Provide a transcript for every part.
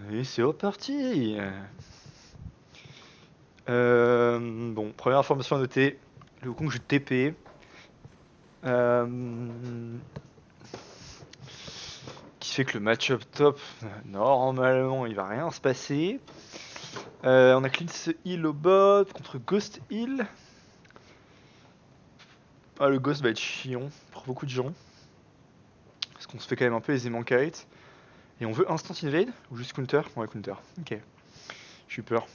Et c'est reparti. Bon, première information à noter. Le Wukong joue TP. Qui fait que le match-up top, normalement, il va rien se passer. On a Cleanse Heal au bot contre Ghost Heal. Ah, le Ghost va être chiant pour beaucoup de gens. Parce qu'on se fait quand même un peu aisément kite. Et on veut instant invade ou juste counter? Ouais, counter. Ok. J'ai eu peur.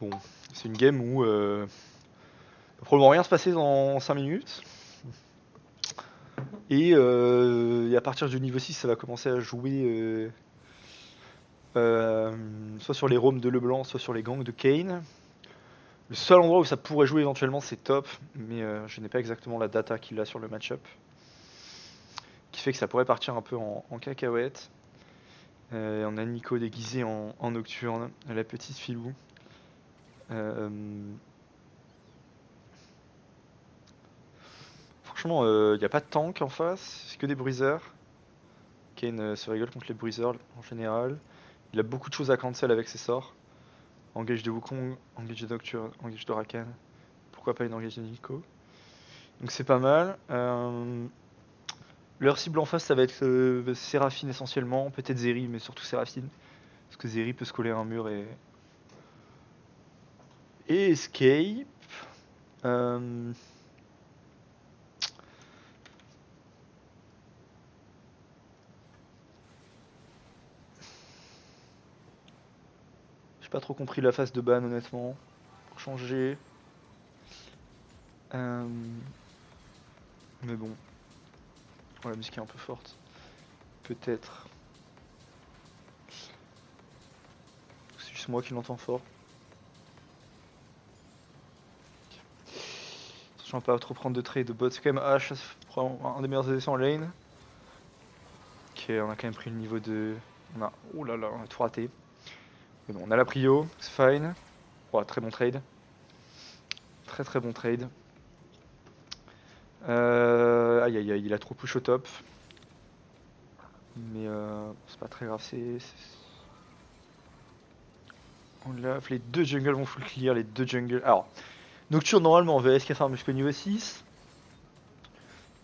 Bon, c'est une game où va probablement rien se passer dans 5 minutes. Et à partir du niveau 6, ça va commencer à jouer soit sur les roams de Leblanc, soit sur les gangs de Kane. Le seul endroit où ça pourrait jouer éventuellement, c'est top, mais je n'ai pas exactement la data qu'il a sur le match-up. Qui fait que ça pourrait partir un peu en cacahuète. On a Nico déguisé en nocturne, la petite filou. Franchement, il n'y a pas de tank en face, c'est que des bruisers. Kane se régale contre les bruisers en général. Il a beaucoup de choses à cancel avec ses sorts. Engage de Wukong, engage de Nocturne, engage de Rakan. Pourquoi pas une engage de Nico? Donc c'est pas mal. Leur cible en face, ça va être Séraphine essentiellement, peut-être Zeri, mais surtout Séraphine. Parce que Zeri peut se coller à un mur et escape. Euh, J'ai pas trop compris la phase de ban honnêtement. Pour changer. Euh, Mais bon. Oh, la musique est un peu forte. Peut-être. C'est juste moi qui l'entends fort. Je ne pas trop prendre de trade de bot. C'est quand même H, un des meilleurs ADC en lane. Ok, on a quand même pris le niveau de. Oh là là, on a tout raté. Mais bon, on a la prio, c'est fine. Oh, très bon trade. Très très bon trade. Aïe aïe aïe, il a trop push au top. Mais c'est pas très grave, On l'a. Les deux jungles vont full clear, les deux jungles. Alors, Nocturne normalement en VS qui farm jusqu'au niveau 6.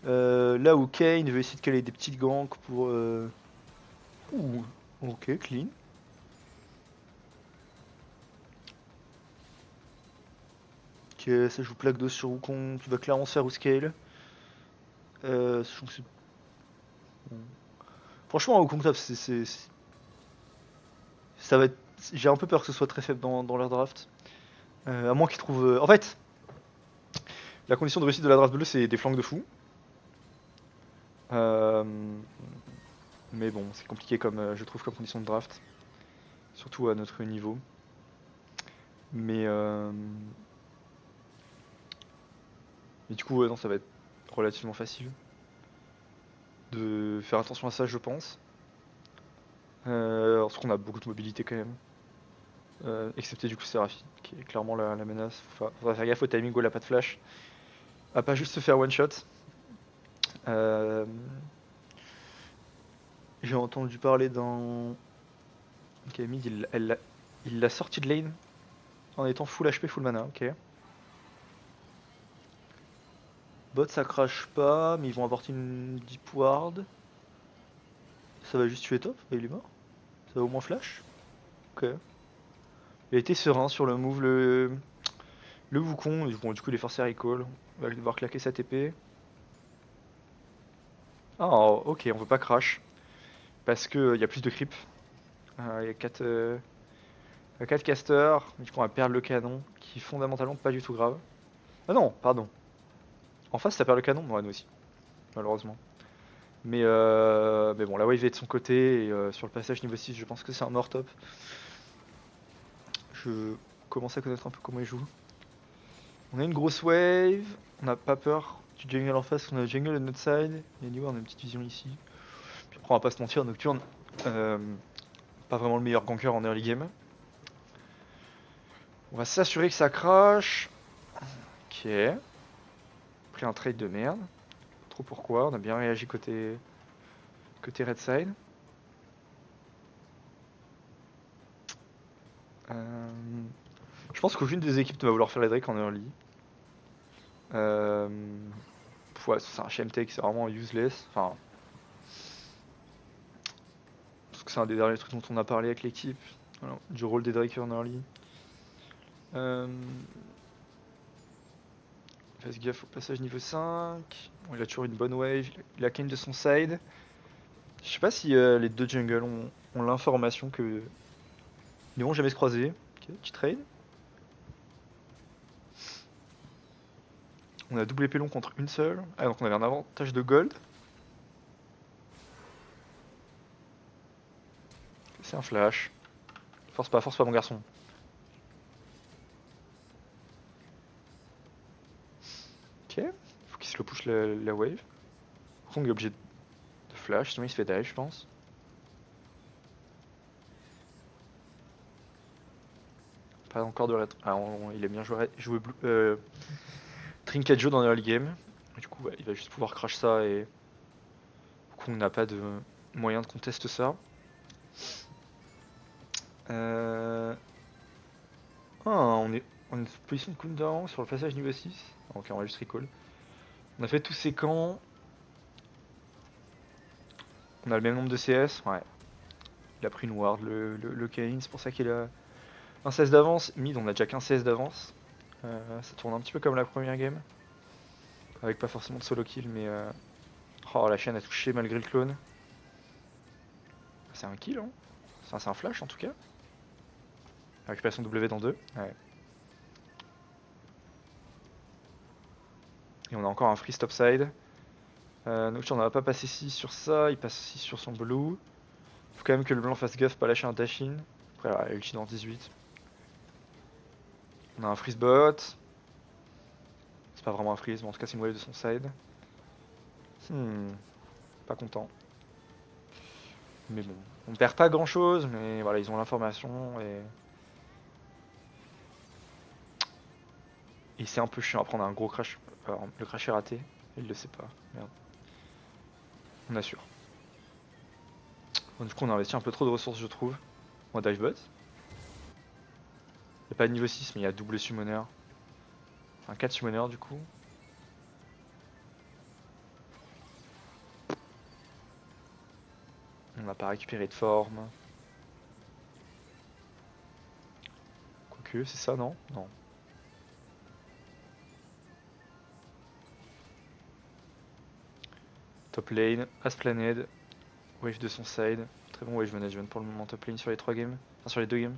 Là où Kane veut essayer de caler des petites ganks pour. Ouh, ok, clean. Ok, ça joue plaque d'os sur Wukong, tu vas clairement se faire ou scale. Je trouve que bon. Franchement, Wukong top, ça va être. J'ai un peu peur que ce soit très faible dans leur draft. À moins qu'ils trouvent. En fait, la condition de réussite de la draft bleue, c'est des flanks de fou. Euh, Mais bon, c'est compliqué comme je trouve comme condition de draft. Surtout à notre niveau. Mais, euh... Mais du coup, ouais, non, ça va être relativement facile. De faire attention à ça, je pense. Parce qu'on a beaucoup de mobilité quand même. Excepté du coup Seraphine, qui est clairement la menace. Faudra faire gaffe au timing où elle a pas de flash. À pas juste se faire one shot. Euh, J'ai entendu parler d'un. Camille, il l'a sorti de lane en étant full HP, full mana, ok. Bot ça crache pas, mais ils vont apporter une deep ward. Ça va juste tuer top, et il est mort. Ça va au moins flash. Ok. Il a été serein sur le move, le Wukong. Bon, du coup, il est forcé à recall. On va devoir claquer sa TP. Ah, ok, on veut pas crash. Parce qu'il y a plus de creep. Il y a 4 casters. Du coup, on va perdre le canon. Qui est fondamentalement pas du tout grave. Ah non, pardon. En face, ça perd le canon? Ouais, nous aussi. Malheureusement. Mais bon, la wave est de son côté. Et sur le passage niveau 6, je pense que c'est un mort top. Je commence à connaître un peu comment il joue. On a une grosse wave. On n'a pas peur du jungle en face. On a le jungle de notre side. Et anyway, on a une petite vision ici. Puis après, on va pas se mentir, Nocturne, euh, pas vraiment le meilleur ganker en early game. On va s'assurer que ça crash. Ok. Pris un trade de merde. Trop pourquoi. On a bien réagi côté côté red side. Je pense qu'aucune des équipes ne va vouloir faire les Drake en early. Ouais, c'est un shame take, c'est vraiment useless. Enfin, parce que c'est un des derniers trucs dont on a parlé avec l'équipe. Voilà, du rôle des Drake en early. Fais gaffe au passage niveau 5. Bon, il a toujours une bonne wave. Il a Kane de son side. Je sais pas si les deux jungles ont l'information que ils ne vont jamais se croiser. Ok, petit trade. On a double épée long contre une seule. Ah, donc on avait un avantage de gold. C'est un flash. Force pas mon garçon. Ok, faut qu'il se le push la wave. Kong est obligé de flash, sinon il se fait dive, je pense. Pas encore de red. Ah, il a bien joué Trinket Joe dans l'early game. Du coup, ouais, il va juste pouvoir crash ça et Kong n'a pas de moyen de contester ça. On est en position de cooldown sur le passage niveau 6. Ok, on va juste recall. On a fait tous ces camps. On a le même nombre de CS. Ouais. Il a pris une ward, le Kane, c'est pour ça qu'il a un CS d'avance. Mid, on a déjà qu'un CS d'avance. Ça tourne un petit peu comme la première game. Avec pas forcément de solo kill, mais. Oh, la chaîne a touché malgré le clone. C'est un kill, hein. C'est un flash en tout cas. Récupération W dans 2. Ouais. Et on a encore un free stop side. Donc on n'a pas passé 6 sur ça, il passe 6 sur son blue. Faut quand même que le blanc fasse gaffe, pas lâcher un dash-in. Après, il a ulti dans 18. On a un freeze bot. C'est pas vraiment un freeze, mais en tout cas, c'est une wave de son side. Pas content. Mais bon, on perd pas grand chose, mais voilà, ils ont l'information et. Et c'est un peu chiant à prendre un gros crash. Le crash est raté, il le sait pas. Merde. On assure. Bon, du coup, on a investi un peu trop de ressources, je trouve. On va dive bot. Il n'y a pas de niveau 6, mais il y a double summoner. Enfin, 4 summoners du coup. On n'a pas récupéré de forme. Quoique, c'est ça, non? Non. Top lane, Asplaned, wave de son side. Très bon wave management pour le moment top lane sur les 3 games. Enfin, sur les 2 games.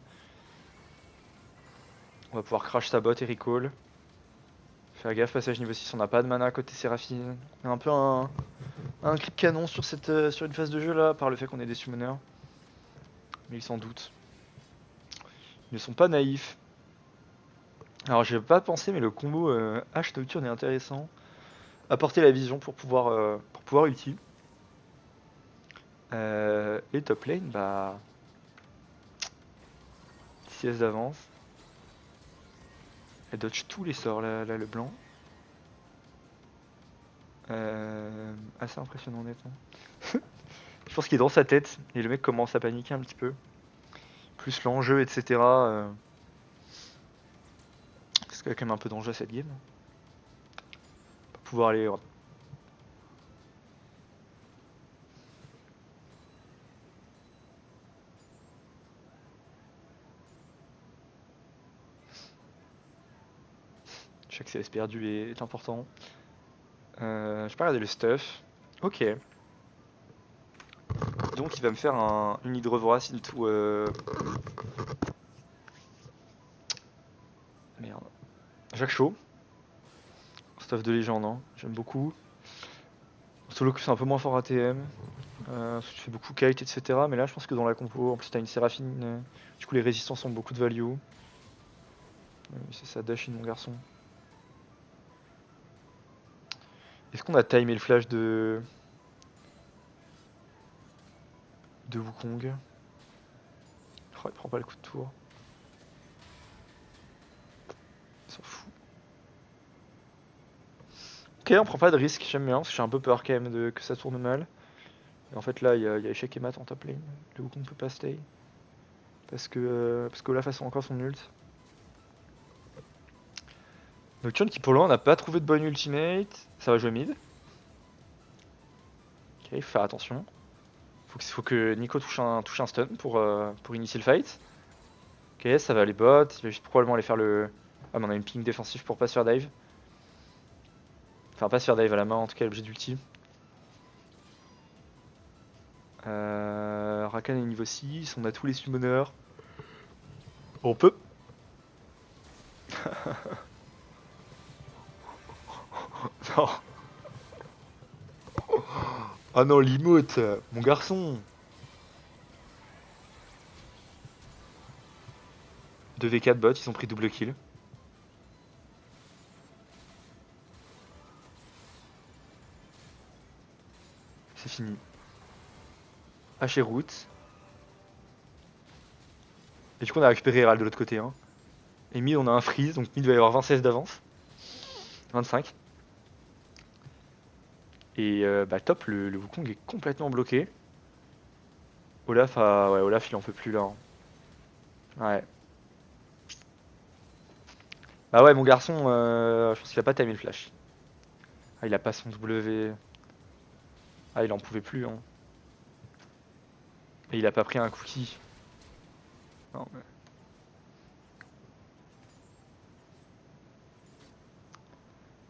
On va pouvoir crash sa bot et recall. Faire gaffe, passage niveau 6, on n'a pas de mana côté Séraphine. On a un peu un clip canon sur, sur une phase de jeu là, par le fait qu'on ait des summoners. Mais ils s'en doutent. Ils ne sont pas naïfs. Alors j'ai pas pensé, mais le combo H Nocturne est intéressant. Apporter la vision pour pouvoir ulti. Et top lane, bah. CS d'avance. Elle dodge tous les sorts là le blanc. Assez impressionnant honnêtement. Je pense qu'il est dans sa tête et le mec commence à paniquer un petit peu. Plus l'enjeu, etc. Parce qu'il y a quand même un peu d'enjeu à cette game. Pour pouvoir aller. Chaque CS perdu est important. Je vais pas regarder le stuff. Ok. Donc il va me faire une hydrovorace into. Merde. Jacques Chaud. Stuff de légende, hein. J'aime beaucoup. Solo c'est un peu moins fort à TM. Tu fais beaucoup kite, etc. Mais là je pense que dans la compo, en plus t'as une Séraphine. Du coup les résistances ont beaucoup de value. C'est ça, dash in mon garçon. Est-ce qu'on a timé le flash de Wukong? Oh, il prend pas le coup de tour. Il s'en fout. Ok, on prend pas de risque, j'aime bien, parce que j'ai un peu peur quand même que ça tourne mal. Et en fait là il y a échec et mat en top lane. Le Wukong peut pas stay. Parce que Olaf a encore son ult. Nocturne qui pour le moment n'a pas trouvé de bonne ultimate. Ça va jouer mid. Ok, il faut faire attention. Faut que Nico touche un stun pour initier le fight. Ok, ça va aller bot. Il va juste probablement aller faire le... Ah mais on a une ping défensif pour pas se faire dive. Enfin pas se faire dive à la main, en tout cas l'objet d'ulti. Rakan est niveau 6, on a tous les summoners. On peut. Non. Ah non, l'emote, mon garçon. 2v4 bot, ils ont pris double kill. C'est fini. H et route. Et du coup on a récupéré Herald de l'autre côté. Hein. Et mid on a un freeze, donc mid va y avoir 20 CS d'avance. 25. Et bah top, le Wukong est complètement bloqué. Olaf, ouais, Olaf il en peut plus là. Hein. Ouais. Bah ouais mon garçon, je pense qu'il a pas timé le flash. Ah il a pas son W. Ah il en pouvait plus. Hein. Et il a pas pris un cookie. Non, mais...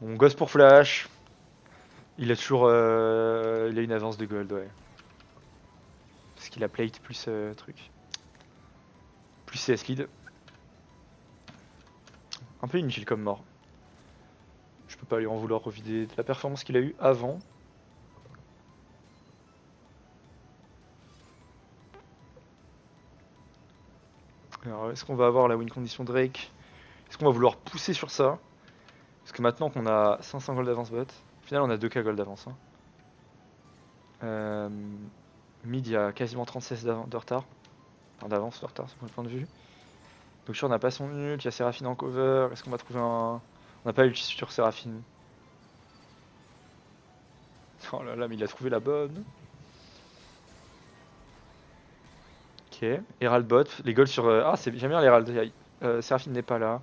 Bon, gosse pour flash. Il a toujours il a une avance de gold, ouais. Parce qu'il a plate plus truc. Plus CS lead. Un peu inutile comme mort. Je peux pas lui en vouloir revider de la performance qu'il a eu avant. Alors est-ce qu'on va avoir la win condition Drake? Est-ce qu'on va vouloir pousser sur ça? Parce que maintenant qu'on a 500 gold d'avance bot, au final on a 2k gold d'avance. Hein. Mid il y a quasiment 36 de retard. Enfin d'avance de retard, c'est mon point de vue. Donc sûr on n'a pas son ult, il y a Seraphine en cover, est-ce qu'on va trouver un... On n'a pas ulti sur Seraphine. Oh là là mais il a trouvé la bonne. Ok, Herald bot, les golds sur... Ah c'est j'aime bien l'Herald, Seraphine n'est pas là.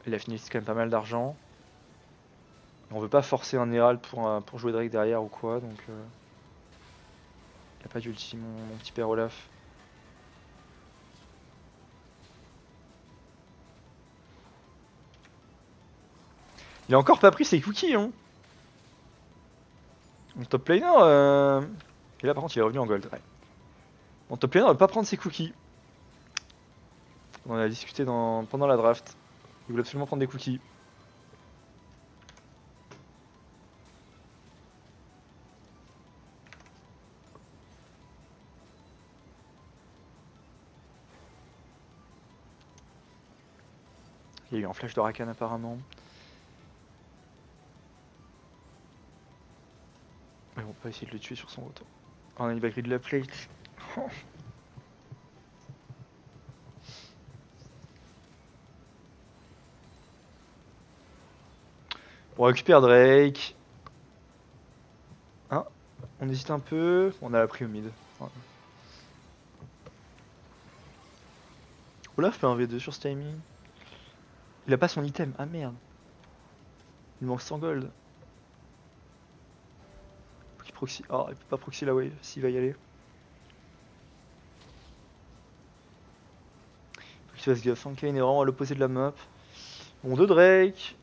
Il a fini quand même pas mal d'argent. On veut pas forcer un Herald pour jouer Drake derrière ou quoi, donc... Il a pas d'ulti mon petit père Olaf. Il a encore pas pris ses cookies, hein. Mon top laner, et là par contre il est revenu en gold. Ouais. Mon top laner ne veut pas prendre ses cookies. On en a discuté pendant la draft. Il voulait absolument prendre des cookies. Il y a eu un flash de Rakan apparemment. Mais on peut essayer de le tuer sur son retour. Oh, il va grid la plate. On récupère Drake. Hein, on hésite un peu. On a pris au mid. Ouais. Olaf fait un V2 sur ce timing. Il a pas son item. Ah merde. Il manque 100 gold. Faut qu'il proxy. Oh, il peut pas proxy la wave s'il va y aller. Faut qu'il fasse gaffe. Hein. Kane est vraiment à l'opposé de la map. Bon, de Drake.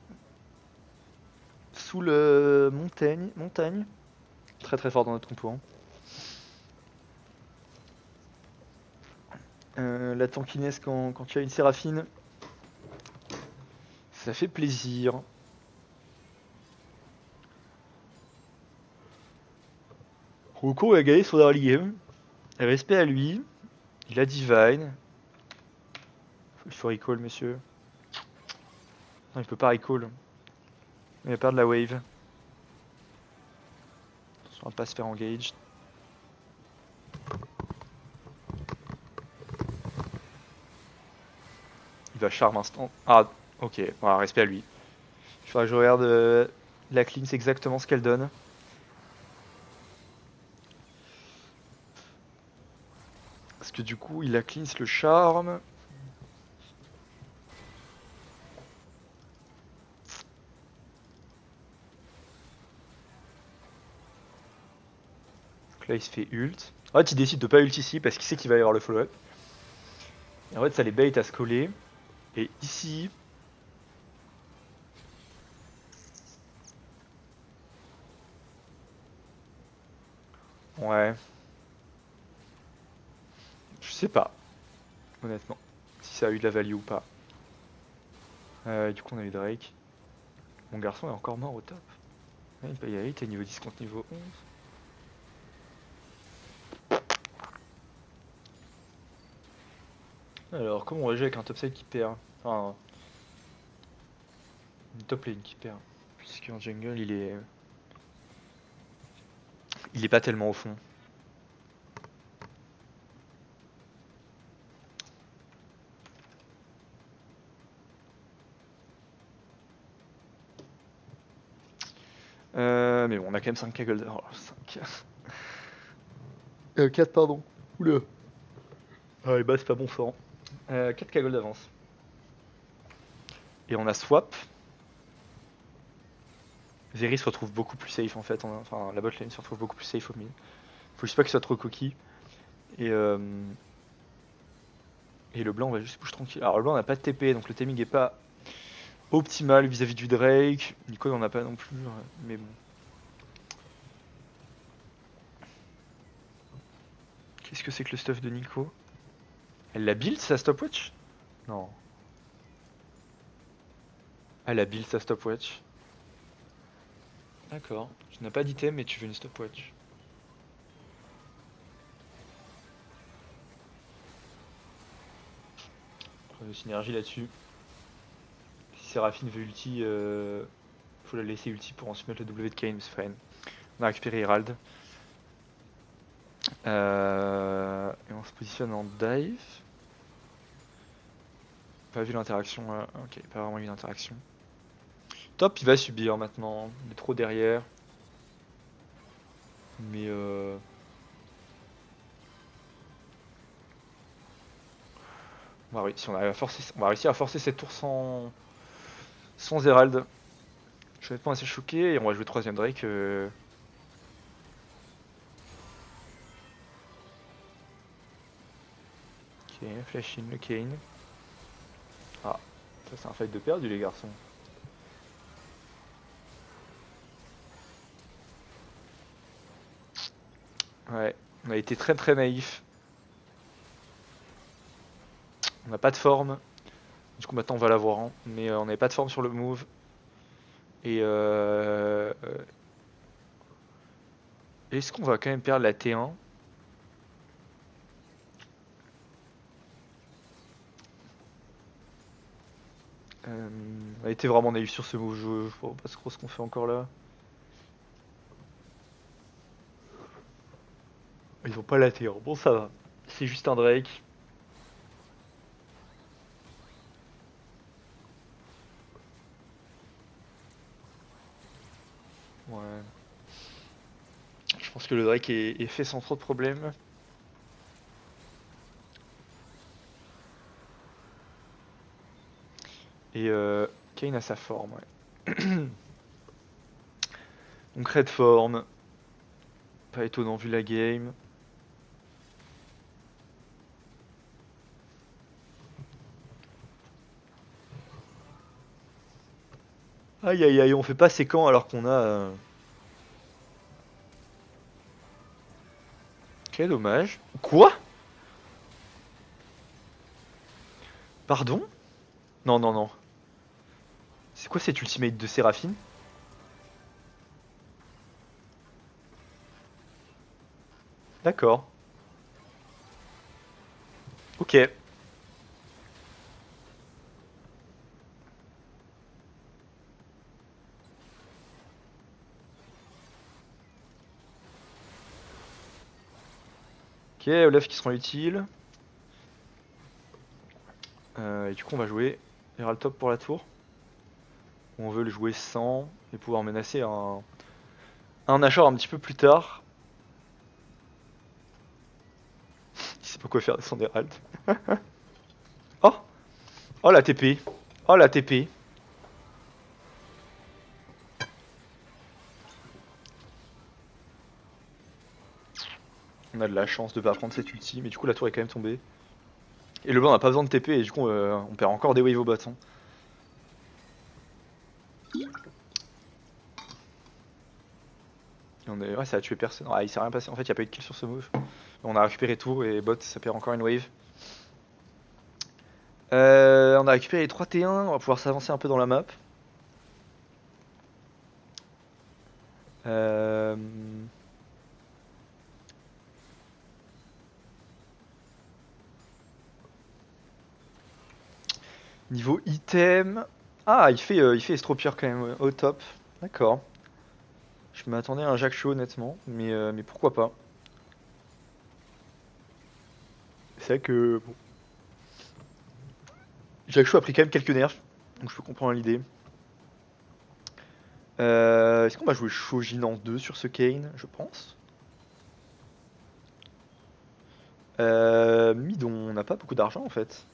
Sous le montagne. Très très fort dans notre compo. Hein. La tankiness quand tu as une Séraphine, ça fait plaisir. Roko a gagné son early game. Respect à lui. Il a Divine. Il faut recall, monsieur. Non, il peut pas recall. Il va perdre la wave. On va pas se faire engage. Il va charme instant. Ah, ok. Voilà, respect à lui. Il faudra que je regarde La clean, c'est exactement ce qu'elle donne. Parce que du coup, il a cleanse le charme. Donc là, il se fait ult. En fait, il décide de pas ult ici parce qu'il sait qu'il va y avoir le follow-up. Et en fait, ça les bait à se coller. Et ici... Ouais. Je sais pas, honnêtement. Si ça a eu de la value ou pas. Du coup, on a eu Drake. Mon garçon est encore mort au top. Ouais, il peut y aller, t'es niveau 10 contre niveau 11. Alors, comment on va jouer avec un top side qui perd? Enfin, une top lane qui perd. Puisqu'en jungle, il est... Il est pas tellement au fond. Mais bon, on a quand même 5k gold. Oh, 5. 4, pardon. Oula. Ah, les bas, c'est pas bon fort. 4k gold d'avance. Et on a swap. Zeri se retrouve beaucoup plus safe en fait. Enfin, la bot lane se retrouve beaucoup plus safe au mid. Faut juste pas qu'il soit trop coquille. Et, et le blanc, on va juste push tranquille. Alors, le blanc, on n'a pas de TP, donc le timing est pas optimal vis-à-vis du Drake. Nico, on en a pas non plus, mais bon. Qu'est-ce que c'est que le stuff de Nico? Elle l'a build sa stopwatch? Non. Elle a build sa stopwatch. D'accord. Tu n'as pas d'item, mais tu veux une stopwatch. Preuve de synergie là-dessus. Si Séraphine veut ulti, faut la laisser ulti pour ensuite mettre le W de Kayn, c'est fine. On a récupéré Herald. Et on se positionne en dive. Pas vu l'interaction, ok, pas vraiment eu l'interaction. Top, il va subir maintenant, il est trop derrière. Mais on va réussir à forcer cette tour sans Herald. Je suis honnêtement assez choqué et on va jouer troisième Drake. Ok, flash in le Kayn. Ah, ça c'est un fight de perdu les garçons. Ouais, on a été très très naïf. On n'a pas de forme. Du coup maintenant on va l'avoir, hein. Mais on n'avait pas de forme sur le move. Et est-ce qu'on va quand même perdre la T1? On a été vraiment naïf sur ce move, je vois pas trop ce qu'on fait encore là. Ils ont pas la T1, bon ça va. C'est juste un Drake. Ouais. Je pense que le Drake est fait sans trop de problèmes. Et Kayn a sa forme, ouais. Donc red forme. Pas étonnant vu la game. Aïe aïe aïe, on fait pas séquent alors qu'on a... Quel dommage. Quoi? Pardon? Non, non, non. C'est quoi cet ultimate de Séraphine? D'accord. Ok. Ok, Olaf qui seront utiles. Et du coup, on va jouer Herald top pour la tour. On veut le jouer sans et pouvoir menacer un Nashor un petit peu plus tard. Il sait pas quoi faire de son Herald. Oh! Oh la TP! Oh la TP! On a de la chance de pas prendre cette ulti, mais du coup la tour est quand même tombée. Et le blanc n'a pas besoin de TP et du coup on perd encore des waves au bot. Hein. Ouais, ça a tué personne. Ah, il s'est rien passé. En fait, il n'y a pas eu de kill sur ce move. On a récupéré tout et bot, ça perd encore une wave. On a récupéré les 3 T1, on va pouvoir s'avancer un peu dans la map. Euh... Niveau item... Ah, il fait Estropier quand même au top. D'accord. Je m'attendais à un Jacques Chaud honnêtement, mais pourquoi pas. C'est vrai que... Bon. Jacques Chaud a pris quand même quelques nerfs, donc je peux comprendre l'idée. Est-ce qu'on va jouer Shojin en 2 sur ce Kane? Je pense. Mid, on n'a pas beaucoup d'argent en fait.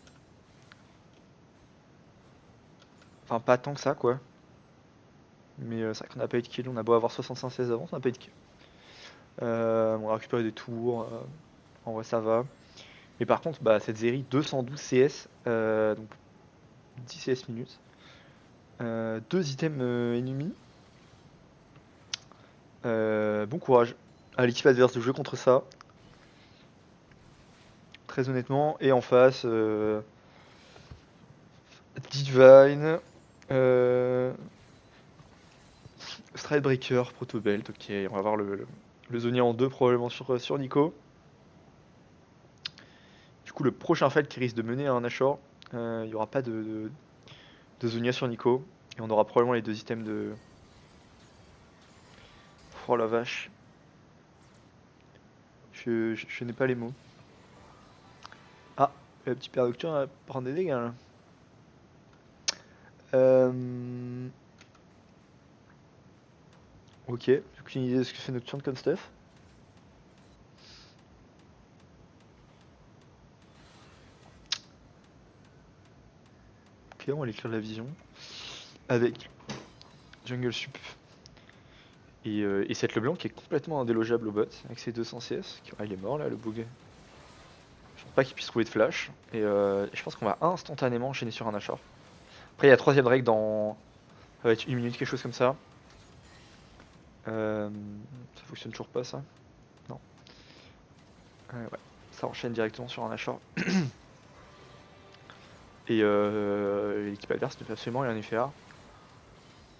Enfin, pas tant que ça quoi. Mais c'est vrai qu'on n'a pas eu de kill, on a beau avoir 65-16 d'avance, on n'a pas eu de kill. On a récupéré des tours, en vrai ça va. Mais par contre, bah, cette série 212 CS, donc 10 CS minutes. 2 items ennemis. Bon courage à l'équipe adverse de jouer contre ça. Très honnêtement. Et en face, Divine, Stridebreaker, Protobelt. Ok, on va voir le Zonia en 2 probablement sur Nico. Du coup, le prochain fight qui risque de mener à un Nashor, il n'y aura pas de Zonia sur Nico. Et on aura probablement les 2 items de. Oh la vache. Je n'ai pas les mots. Ah, le petit père nocturne va prendre des dégâts là. Ok, j'ai aucune idée de ce que fait Nocturne comme stuff. Ok, on va aller écrire la vision. Avec Jungle Sup. Et cette Leblanc qui est complètement indélogeable au bot avec ses 200 CS. Ah, il est mort là, le bug. Je pense pas qu'il puisse trouver de flash. Et je pense qu'on va instantanément enchaîner sur un Nashor. Après, il y a 3ème drake dans. Ça va être 1 minute, quelque chose comme ça. Ça fonctionne toujours pas ça. Non. Ouais, ça enchaîne directement sur un Nashor. Et l'équipe adverse ne fait absolument rien y faire.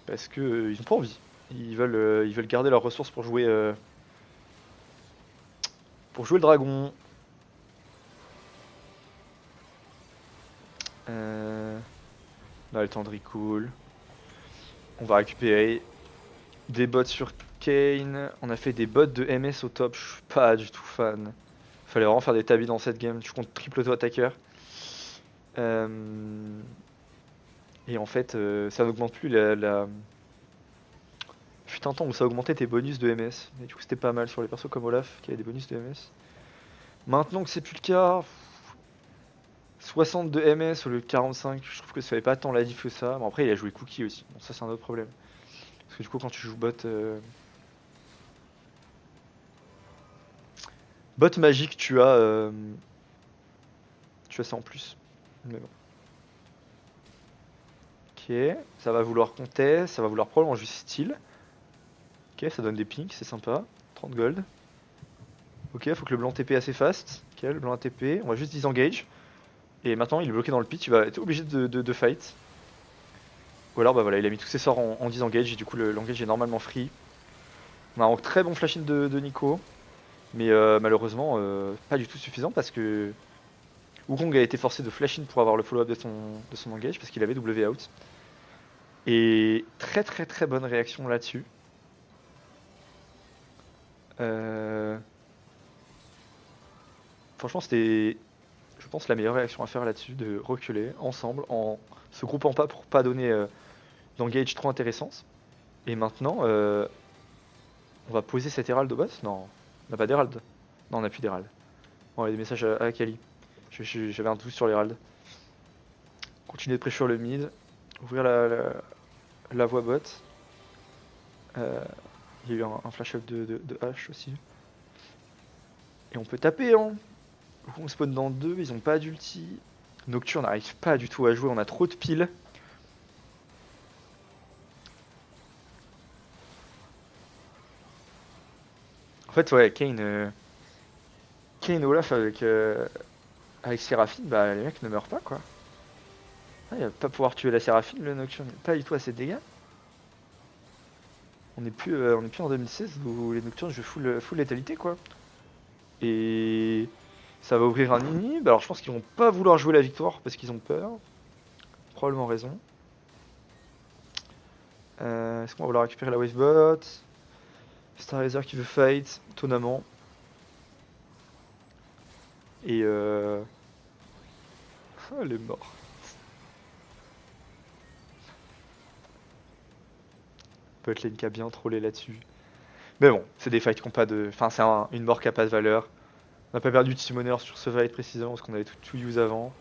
Parce que ils ont pas envie. Ils veulent garder leurs ressources pour jouer le dragon. On a le temps de recall. On va récupérer des bots sur Kane. On a fait des bots de MS au top. Je suis pas du tout fan. Fallait vraiment faire des tabis dans cette game. Tu comptes triple auto attaqueur. Et en fait, ça n'augmente plus la. Fut un temps où ça augmentait tes bonus de MS. Et du coup, c'était pas mal sur les persos comme Olaf qui avait des bonus de MS. Maintenant que c'est plus le cas, 60 de MS au lieu de 45, je trouve que ça fait pas tant la diff que ça. Bon, après, il a joué Cookie aussi. Bon, ça, c'est un autre problème. Parce que du coup, quand tu joues bot magique, tu as ça en plus. Mais bon. Ok, ça va vouloir contest, ça va vouloir probablement juste style. Ok, ça donne des pinks, c'est sympa. 30 gold. Ok, faut que le blanc TP assez fast. Ok, le blanc a TP, on va juste disengage. Et maintenant, il est bloqué dans le pit, il va être obligé de fight. Ou alors, bah voilà, il a mis tous ses sorts en disengage et du coup, l'engage est normalement free. On a un très bon flash-in de Nico. Mais malheureusement, pas du tout suffisant parce que Wukong a été forcé de flash in pour avoir le follow-up de son engage parce qu'il avait W out. Et très très très bonne réaction là-dessus. Franchement, c'était, je pense, la meilleure réaction à faire là-dessus, de reculer ensemble en se groupant pas pour pas donner d'engage trop intéressantes. Et maintenant, on va poser cet Herald au boss. Non, on n'a pas d'Herald. Non, on n'a plus d'Herald. Bon, il y a des messages à Akali. J'avais un doute sur l'Herald. Continuer de pressure le mid. Ouvrir la voie bot. Il y a eu un flash-up de H aussi. Et on peut taper, hein. On spawn dans 2, ils ont pas d'ulti. Nocturne n'arrive pas du tout à jouer, on a trop de piles. En fait, ouais, Kane Olaf avec Séraphine, bah les mecs ne meurent pas, quoi. Ah, il va pas pouvoir tuer la Séraphine, le Nocturne, pas du tout assez de dégâts. On n'est plus en 2016 où les Nocturnes jouent full létalité, quoi. Et ça va ouvrir un inhib. Alors je pense qu'ils vont pas vouloir jouer la victoire parce qu'ils ont peur. Probablement raison. Est-ce qu'on va vouloir récupérer la wavebot? Starlaser qui veut fight, étonnamment. Et ah, elle est morte. Botlane qui a bien trollé là-dessus. Mais bon, c'est des fights qui n'ont pas de... Enfin, c'est une mort qui n'a pas de valeur. On n'a pas perdu de summoner sur ce fight précisément parce qu'on avait tout use avant.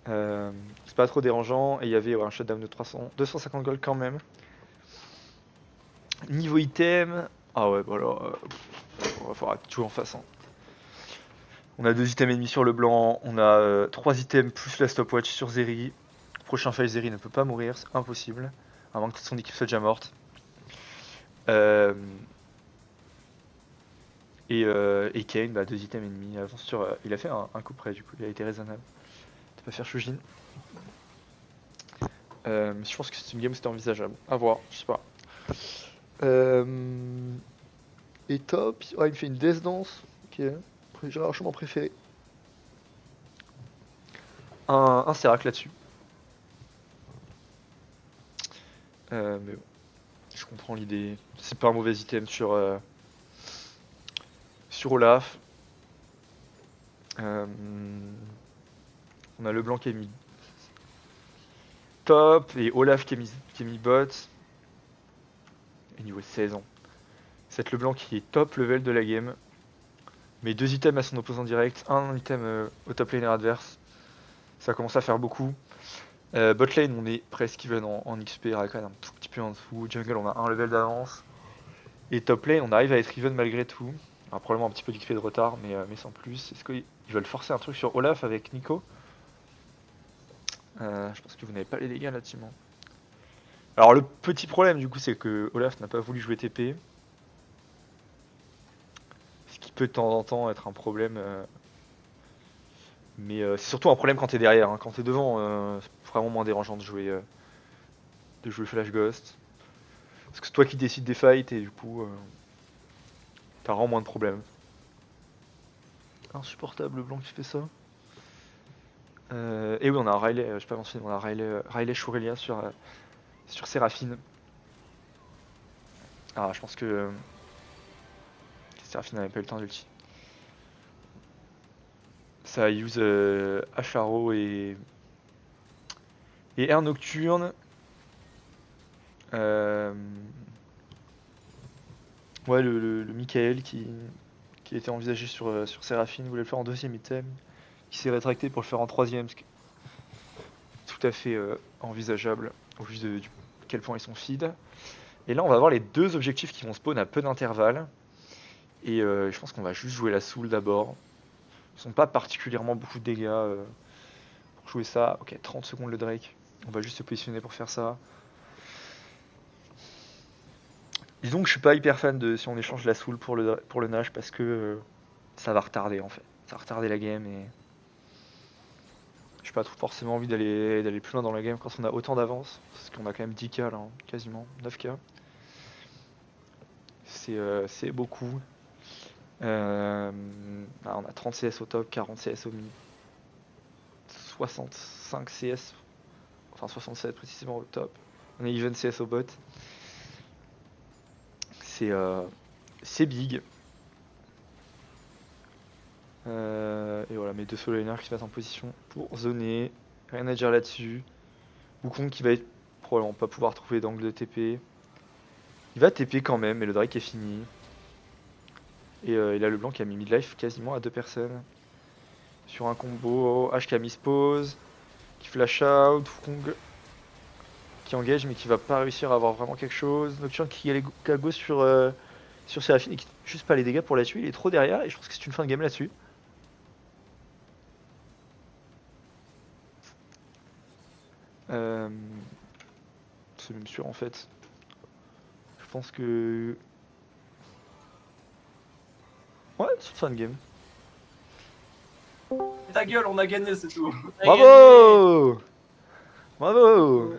C'est pas trop dérangeant. Et il y avait un shutdown de 250 gold quand même. Niveau item... Ah ouais, bon alors... on va falloir tout en face. Hein. On a 2 items ennemis sur le blanc. On a 3 items plus la stopwatch sur Zeri. Prochain fight, Zeri ne peut pas mourir, c'est impossible. À moins que son équipe soit déjà morte. Et Kane, bah, 2 items ennemis. Avance sur, il a fait un coup près, du coup, il a été raisonnable. De pas faire Shujin. Je pense que c'est une game c'était envisageable. A voir, je sais pas. Et top, il me fait une death dance. Ok, j'ai largement préféré. Un Serac là-dessus. Mais bon, je comprends l'idée. C'est pas un mauvais item sur Olaf. On a le blanc qui est mis top et Olaf qui est mis bot. Et niveau 16 ans. C'est le blanc qui est top level de la game. Mais 2 items à son opposant direct, un item au top laner adverse. Ça commence à faire beaucoup. Bot lane, on est presque even en XP, Rakan un tout petit peu en dessous. Jungle, on a un level d'avance. Et top lane, on arrive à être even malgré tout. Alors, probablement un petit peu d'XP de retard, mais sans plus. Est-ce qu'ils veulent forcer un truc sur Olaf avec Nico? Je pense que vous n'avez pas les dégâts là-dessus. Alors le petit problème du coup c'est que Olaf n'a pas voulu jouer TP. Ce qui peut de temps en temps être un problème. Mais c'est surtout un problème quand t'es derrière. Hein. Quand t'es devant, c'est vraiment moins dérangeant de jouer Flash Ghost. Parce que c'est toi qui décides des fights et du coup t'as vraiment moins de problèmes. Insupportable le blanc qui fait ça. Et oui on a un Riley, je pas mentionné, on a Riley Shurelia sur Séraphine. Ah je pense que Séraphine n'avait pas eu le temps d'ulti. Ça use Asharo et Air Nocturne. Ouais, le Michael qui était envisagé sur Séraphine voulait le faire en 2ème item, qui s'est rétracté pour le faire en 3ème, ce qui est tout à fait envisageable au vu de quel point ils sont feed. Et là, on va avoir les 2 objectifs qui vont spawn à peu d'intervalle. Et je pense qu'on va juste jouer la soul d'abord. Ils sont pas particulièrement beaucoup de dégâts pour jouer ça. Ok, 30 secondes le Drake. On va juste se positionner pour faire ça. Disons que je suis pas hyper fan de si on échange la soul pour le Nash parce que ça va retarder en fait. Ça va retarder la game et j'ai pas forcément envie d'aller plus loin dans la game quand on a autant d'avance. Parce qu'on a quand même 10k là, hein, quasiment 9k. C'est beaucoup. On a 30 CS au top, 40 CS au mid, 65 CS, enfin 67 précisément au top. On a even CS au bot. C'est big. Et voilà, mes 2 solo laners qui se mettent en position pour zoner. Rien à dire là-dessus. Wukong qui va être probablement pas pouvoir trouver d'angle de TP. Il va TP quand même, mais le Drake est fini. Et il a le blanc qui a mis midlife quasiment à 2 personnes. Sur un combo, H qui a mis pause, qui flash out, Wukong qui engage mais qui va pas réussir à avoir vraiment quelque chose. Nocturne qui a les go sur Seraphine et qui juste pas les dégâts pour la tuer, il est trop derrière et je pense que c'est une fin de game là-dessus. C'est même sûr en fait. Je pense que... Ouais, c'est une fin de game. Ta gueule, on a gagné, c'est tout. Bravo! Bravo!